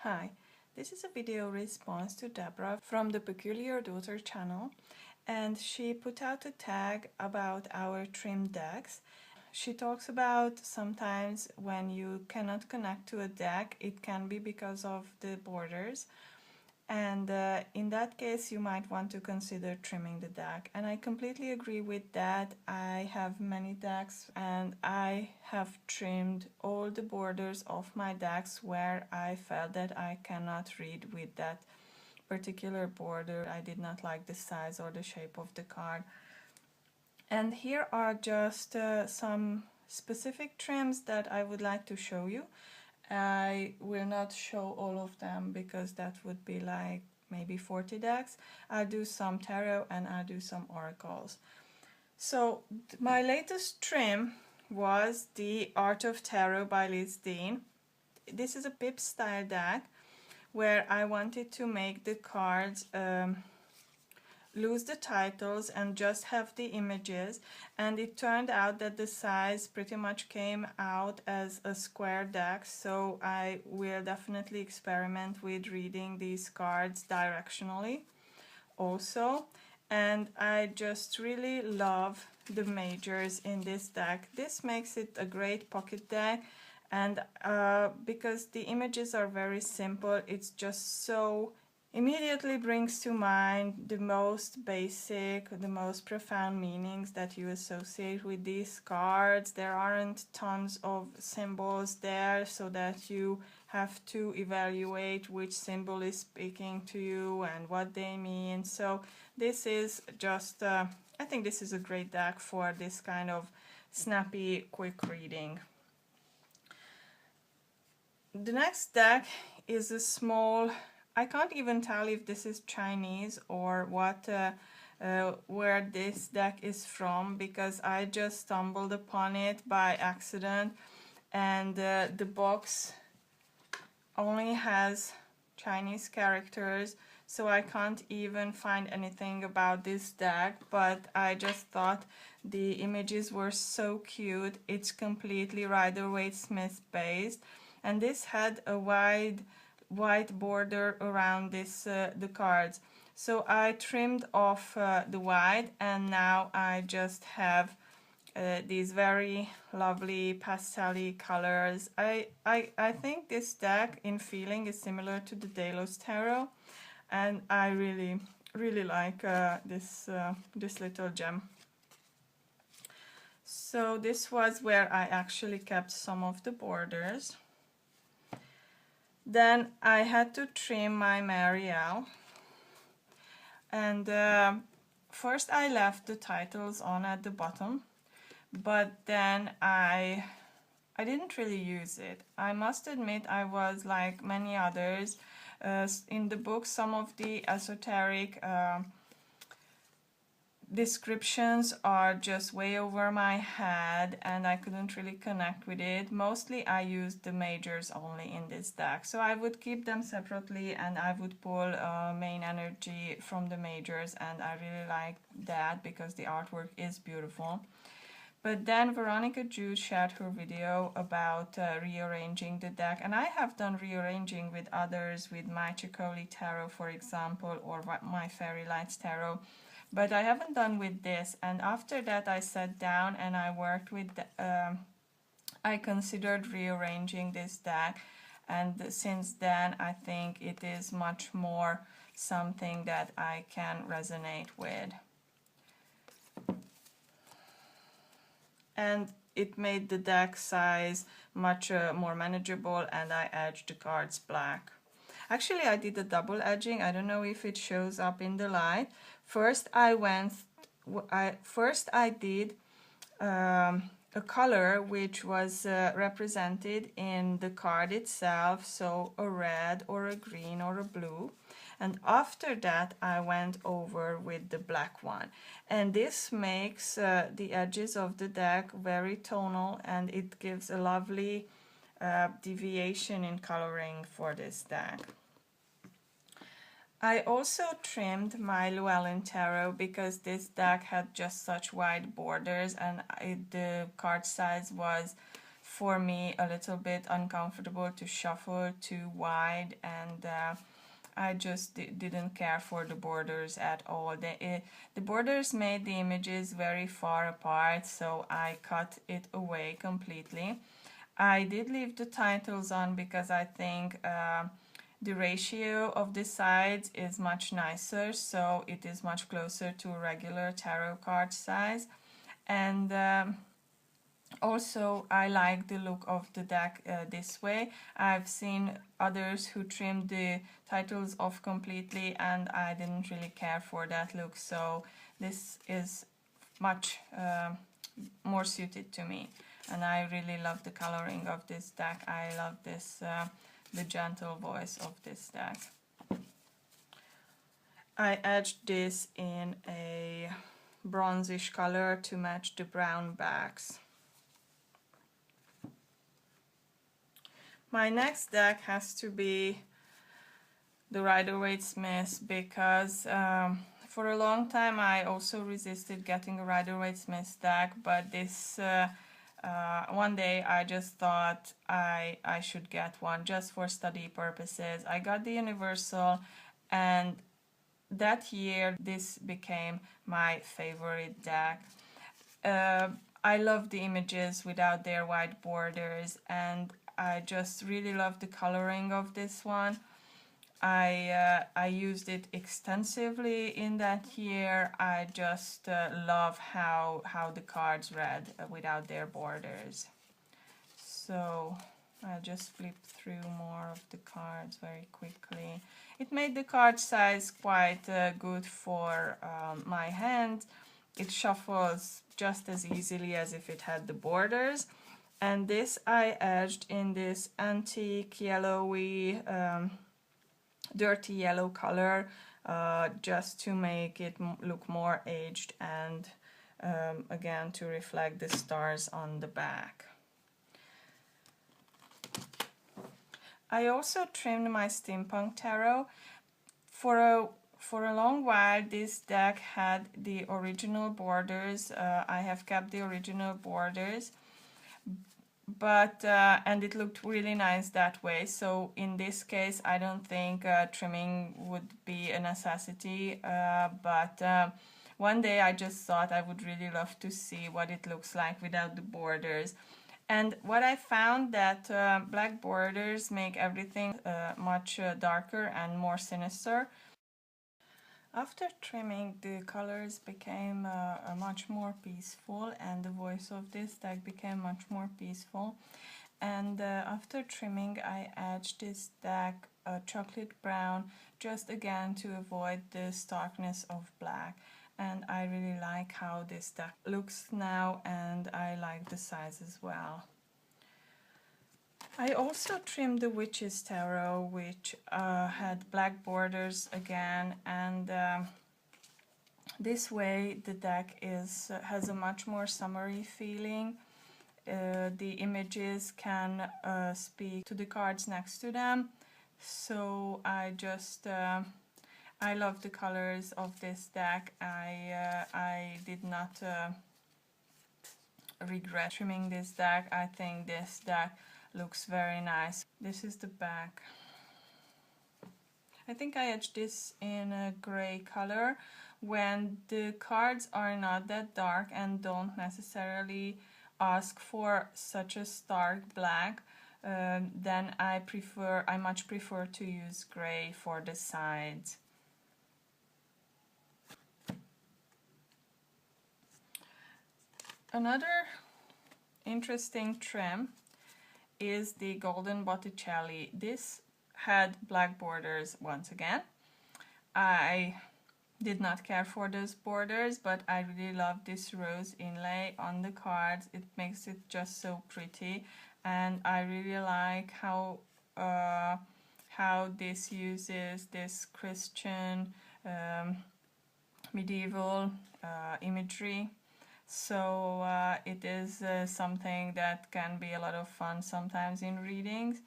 Hi, this is a video response to Deborah from the Peculiar Daughter channel, and she put out a tag about our trim decks. She talks about sometimes when you cannot connect to a deck, it can be because of the borders, and in that case you might want to consider trimming the deck, and I completely agree with that. I have many decks and I have trimmed all the borders of my decks where I felt that I cannot read with that particular border. I did not like the size or the shape of the card. And here are just some specific trims that I would like to show you. I will not show all of them because that would be like maybe 40 decks. I'll do some tarot and I'll do some oracles. So my latest trim was the Art of Tarot by Liz Dean. This is a pip style deck where I wanted to make the cards lose the titles and just have the images, and it turned out that the size pretty much came out as a square deck, so I will definitely experiment with reading these cards directionally also. And I just really love the majors in this deck. This makes it a great pocket deck, and because the images are very simple, it's just so immediately brings to mind the most basic, the most profound meanings that you associate with these cards. There aren't tons of symbols there so that you have to evaluate which symbol is speaking to you and what they mean. So this is just, I think this is a great deck for this kind of snappy, quick reading. The next deck is a small, I can't even tell if this is Chinese or what, where this deck is from, because I just stumbled upon it by accident, and the box only has Chinese characters, so I can't even find anything about this deck, but I just thought the images were so cute. It's completely Rider-Waite-Smith based, and this had a wide white border around this the cards. So I trimmed off the white, and now I just have these very lovely pastel-y colors. I think this deck in feeling is similar to the Delos Tarot, and I really like this little gem. So this was where I actually kept some of the borders. Then I had to trim my Marielle, and first I left the titles on at the bottom, but then I didn't really use it. I must admit I was like many others. In the book, some of the esoteric descriptions are just way over my head and I couldn't really connect with it. Mostly I used the majors only in this deck, so I would keep them separately and I would pull main energy from the majors, and I really like that because the artwork is beautiful. But then Veronica Jude shared her video about rearranging the deck, and I have done rearranging with others, with my Chicoli Tarot for example, or my Fairy Lights Tarot, but I haven't done with this. And after that I sat down and I worked with I considered rearranging this deck, and since then I think it is much more something that I can resonate with, and it made the deck size much more manageable, and I edged the cards black. Actually, I did a double edging. I don't know if it shows up in the light. First I did a color which was represented in the card itself, so a red or a green or a blue, and after that I went over with the black one, and this makes the edges of the deck very tonal, and it gives a lovely deviation in coloring for this deck. I also trimmed my Llewellyn Tarot because this deck had just such wide borders, and the card size was for me a little bit uncomfortable to shuffle too wide, and I just didn't care for the borders at all. The borders made the images very far apart, so I cut it away completely. I did leave the titles on because I think the ratio of the sides is much nicer, so it is much closer to a regular tarot card size. And also, I like the look of the deck this way. I've seen others who trimmed the titles off completely, and I didn't really care for that look, so this is much more suited to me. And I really love the coloring of this deck. I love this, the gentle voice of this deck. I edged this in a bronzish color to match the brown backs. My next deck has to be the Rider-Waite-Smith, because for a long time I also resisted getting a Rider-Waite-Smith deck, but this one day I just thought I should get one just for study purposes. I got the Universal, and that year this became my favorite deck. I love the images without their white borders, and I just really love the coloring of this one. I used it extensively in that year. I just love how the cards read without their borders. So I'll just flip through more of the cards very quickly. It made the card size quite good for my hand. It shuffles just as easily as if it had the borders. And this I edged in this antique yellowy, dirty yellow color, just to make it look more aged, and again to reflect the stars on the back. I also trimmed my Steampunk Tarot. For a long while this deck had the original borders. I have kept the original borders, but and it looked really nice that way, so in this case I don't think trimming would be a necessity, but one day I just thought I would really love to see what it looks like without the borders. And what I found that black borders make everything much darker and more sinister. After trimming, the colors became much more peaceful, and the voice of this deck became much more peaceful. And after trimming, I edged this deck chocolate brown, just again to avoid the starkness of black. And I really like how this deck looks now, and I like the size as well. I also trimmed the Witch's Tarot, which had black borders again, and this way the deck has a much more summery feeling. The images can speak to the cards next to them, so I just I love the colors of this deck. I did not regret trimming this deck. I think this deck looks very nice. This is the back. I think I edged this in a gray color. When the cards are not that dark and don't necessarily ask for such a stark black, then I much prefer to use gray for the sides. Another interesting trim is the Golden Botticelli. This had black borders once again. I did not care for those borders, but I really love this rose inlay on the cards. It makes it just so pretty, and I really like how this uses this Christian medieval imagery. So it is something that can be a lot of fun sometimes in readings.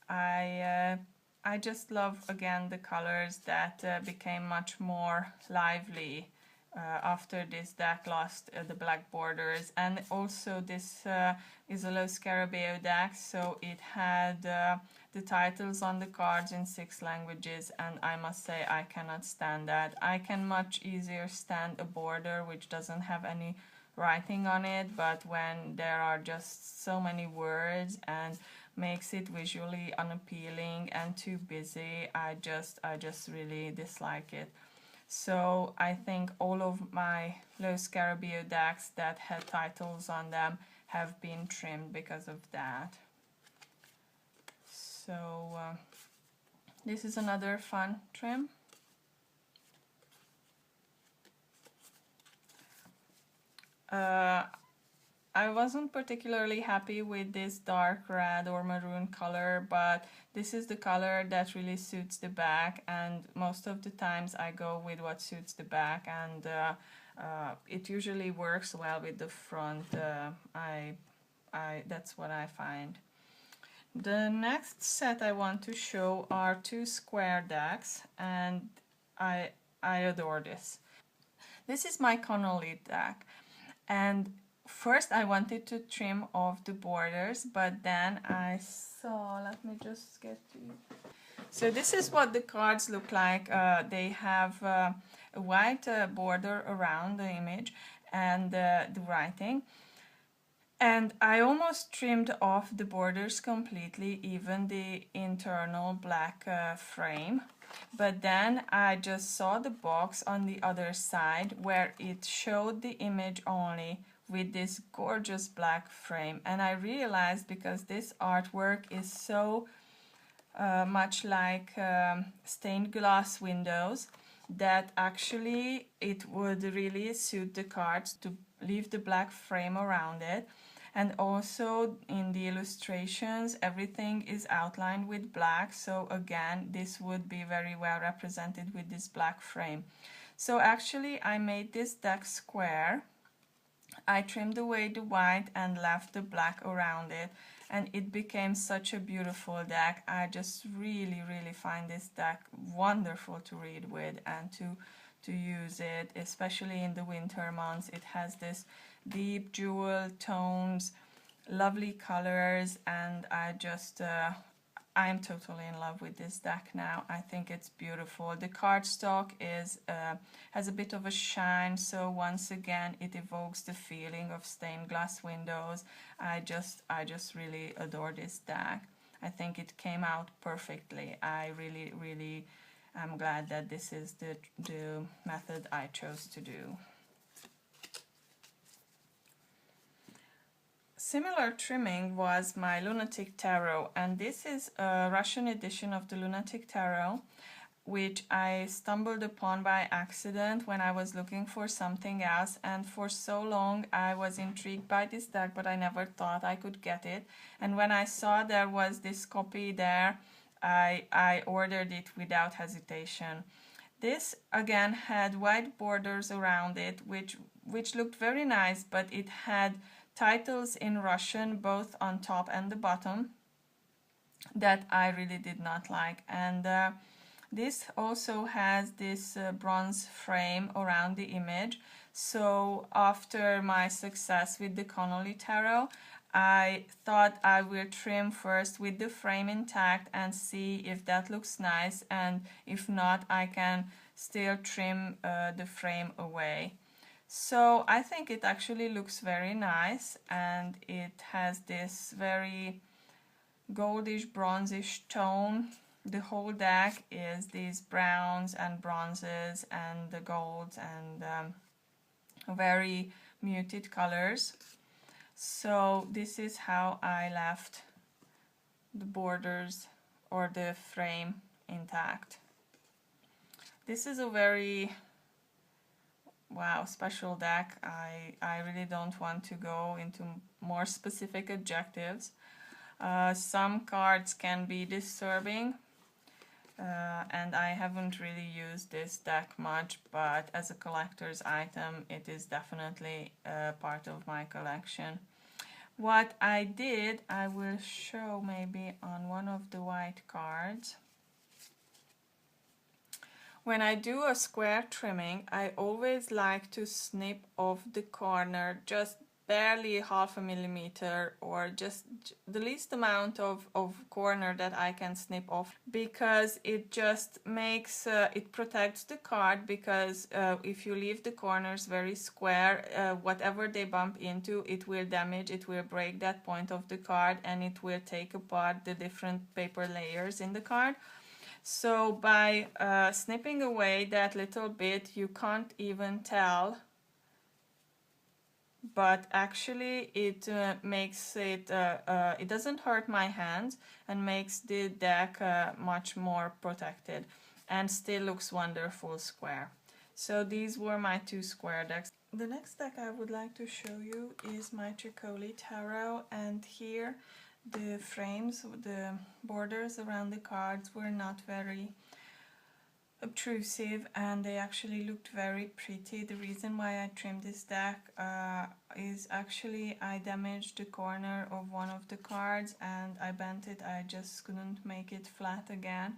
I just love again the colors that became much more lively after this deck lost the black borders. And also this is a low scarabeo deck, so it had the titles on the cards in 6 languages, and I must say I cannot stand that. I can much easier stand a border which doesn't have any writing on it, but when there are just so many words and makes it visually unappealing and too busy, I just really dislike it. So I think all of my low scarabeo decks that had titles on them have been trimmed because of that. So this is another fun trim. I wasn't particularly happy with this dark red or maroon color, but this is the color that really suits the back, and most of the times I go with what suits the back, and it usually works well with the front. That's what I find. The next set I want to show are 2 square decks, and I adore this. This is my Connolly deck, and first I wanted to trim off the borders, but then I saw, let me just get to you. So this is what the cards look like. They have a white border around the image and the writing. And I almost trimmed off the borders completely, even the internal black frame. But then I just saw the box on the other side where it showed the image only with this gorgeous black frame, and I realized, because this artwork is so much like stained glass windows, that actually it would really suit the cards to leave the black frame around it. And also in the illustrations everything is outlined with black, so again this would be very well represented with this black frame. So actually I made this deck square. I trimmed away the white and left the black around it, and it became such a beautiful deck. I just really find this deck wonderful to read with and to use it, especially in the winter months. It has this deep jewel tones, lovely colors, and I'm totally in love with this deck now. I think it's beautiful. The cardstock has a bit of a shine, so once again it evokes the feeling of stained glass windows. I just really adore this deck. I think it came out perfectly. I really am glad that this is the method I chose to do. Similar trimming was my Lunatic Tarot, and this is a Russian edition of the Lunatic Tarot, which I stumbled upon by accident when I was looking for something else, and for so long I was intrigued by this deck, but I never thought I could get it. And when I saw there was this copy there, I ordered it without hesitation. This again had white borders around it, which looked very nice, but it had titles in Russian both on top and the bottom that I really did not like. And this also has this bronze frame around the image. So after my success with the Connolly Tarot, I thought I will trim first with the frame intact and see if that looks nice, and if not, I can still trim the frame away. So I think it actually looks very nice, and it has this very goldish bronzish tone. The whole deck is these browns and bronzes and the golds and very muted colors. So this is how I left the borders or the frame intact. This is a very special deck. I really don't want to go into more specific adjectives. Some cards can be disturbing, and I haven't really used this deck much, but as a collector's item it is definitely part of my collection. What I did, I will show maybe on one of the white cards. When I do a square trimming, I always like to snip off the corner just barely 0.5 millimeter, or just the least amount of corner that I can snip off, because it just makes it protects the card, because if you leave the corners very square, whatever they bump into, it will damage, it will break that point of the card, and it will take apart the different paper layers in the card. So by snipping away that little bit, you can't even tell, but actually it makes it, it doesn't hurt my hands and makes the deck much more protected, and still looks wonderful square. So these were my 2 square decks. The next deck I would like to show you is my Tricoli Tarot, and here the frames, the borders around the cards were not very obtrusive, and they actually looked very pretty. The reason why I trimmed this deck is actually I damaged the corner of one of the cards and I bent it. I just couldn't make it flat again.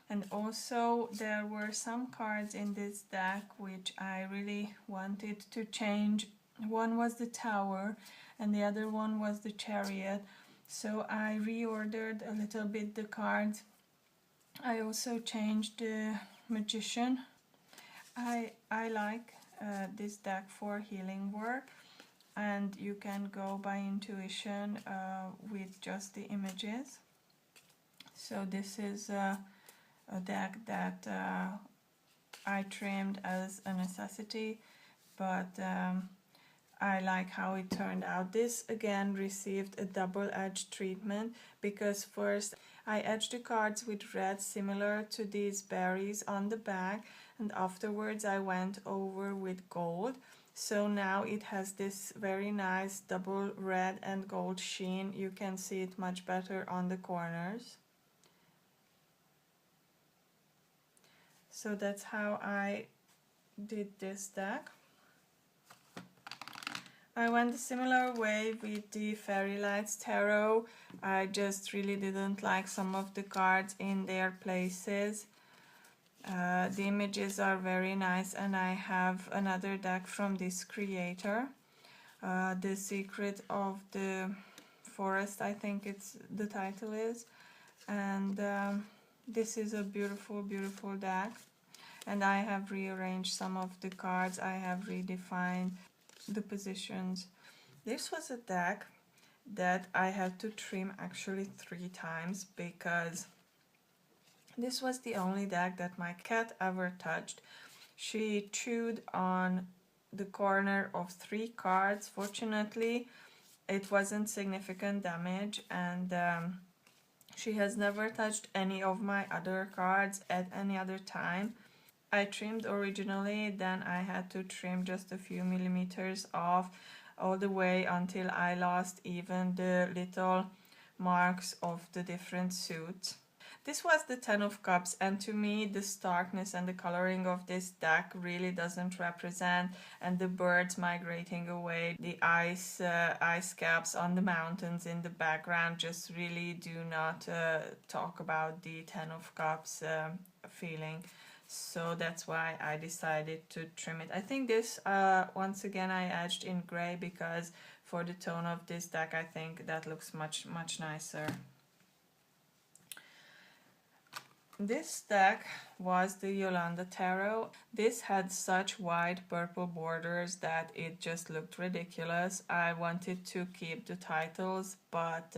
And also there were some cards in this deck which I really wanted to change. One was the Tower and the other one was the Chariot. So I reordered a little bit the cards. I also changed the Magician. I like this deck for healing work, and you can go by intuition with just the images. So this is a deck that I trimmed as a necessity, but I like how it turned out. This again received a double-edged treatment, because first I edged the cards with red similar to these berries on the back, and afterwards I went over with gold. So now it has this very nice double red and gold sheen. You can see it much better on the corners. So that's how I did this deck. I went a similar way with the Fairy Lights Tarot. I just really didn't like some of the cards in their places. The images are very nice, and I have another deck from this creator. The Secret of the Forest, I think it's the title is. And this is a beautiful, beautiful deck. And I have rearranged some of the cards. I have redefined the positions. This was a deck that I had to trim actually 3 times, because this was the only deck that my cat ever touched. She chewed on the corner of 3 cards. Fortunately, it wasn't significant damage, and she has never touched any of my other cards at any other time. I trimmed originally, then I had to trim just a few millimeters off all the way until I lost even the little marks of the different suits. This was the 10 of Cups, and to me the starkness and the coloring of this deck really doesn't represent, and the birds migrating away, the ice caps on the mountains in the background just really do not talk about the 10 of Cups feeling. So that's why I decided to trim it. I think this, once again, I edged in gray, because for the tone of this deck, I think that looks much, much nicer. This deck was the Yolanda Tarot. This had such wide purple borders that it just looked ridiculous. I wanted to keep the titles, but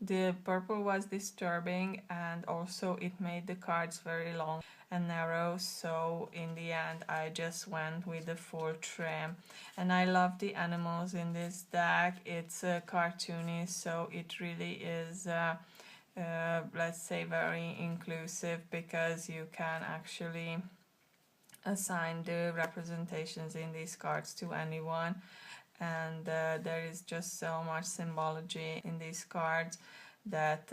the purple was disturbing, and also it made the cards very long and narrow, so in the end I just went with the full trim. And I love the animals in this deck. It's cartoony, so it really is let's say very inclusive, because you can actually assign the representations in these cards to anyone, and there is just so much symbology in these cards that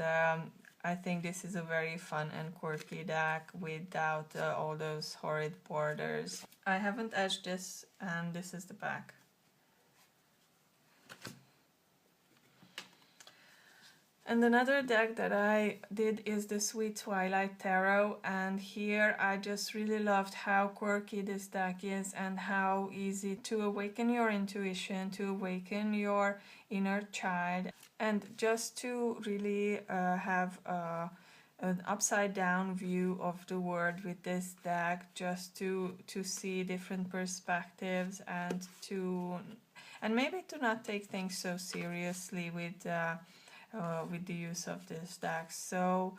I think this is a very fun and quirky deck without all those horrid borders. I haven't edged this, and this is the back. And another deck that I did is the Sweet Twilight Tarot, and here I just really loved how quirky this deck is and how easy to awaken your intuition, to awaken your inner child, and just to really have an upside down view of the world with this deck, just to see different perspectives and maybe to not take things so seriously with the use of this deck. So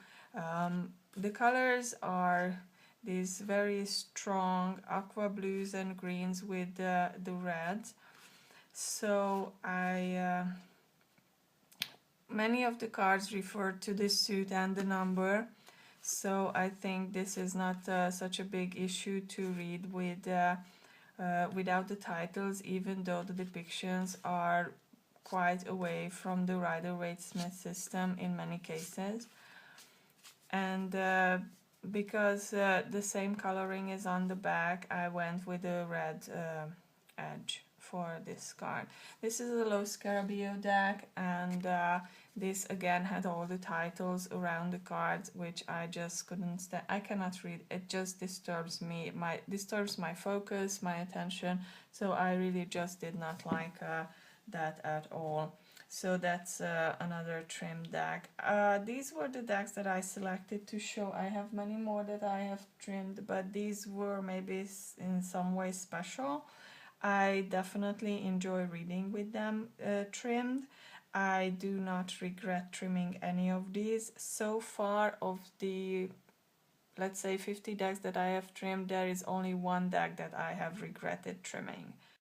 the colors are these very strong aqua blues and greens with the reds. So many of the cards refer to the suit and the number, so I think this is not such a big issue to read without the titles, even though the depictions are quite away from the Rider-Waite-Smith system in many cases. And because the same coloring is on the back, I went with a red edge for this card. This is a Lo Scarabeo deck, and this again had all the titles around the cards, which I just couldn't stand. I cannot read. It just disturbs me. Disturbs my focus, my attention. So I really just did not like that at all. So that's another trim deck. These were the decks that I selected to show. I have many more that I have trimmed, but these were maybe in some way special. I definitely enjoy reading with them trimmed. I do not regret trimming any of these. So far of the, let's say, 50 decks that I have trimmed, there is only one deck that I have regretted trimming.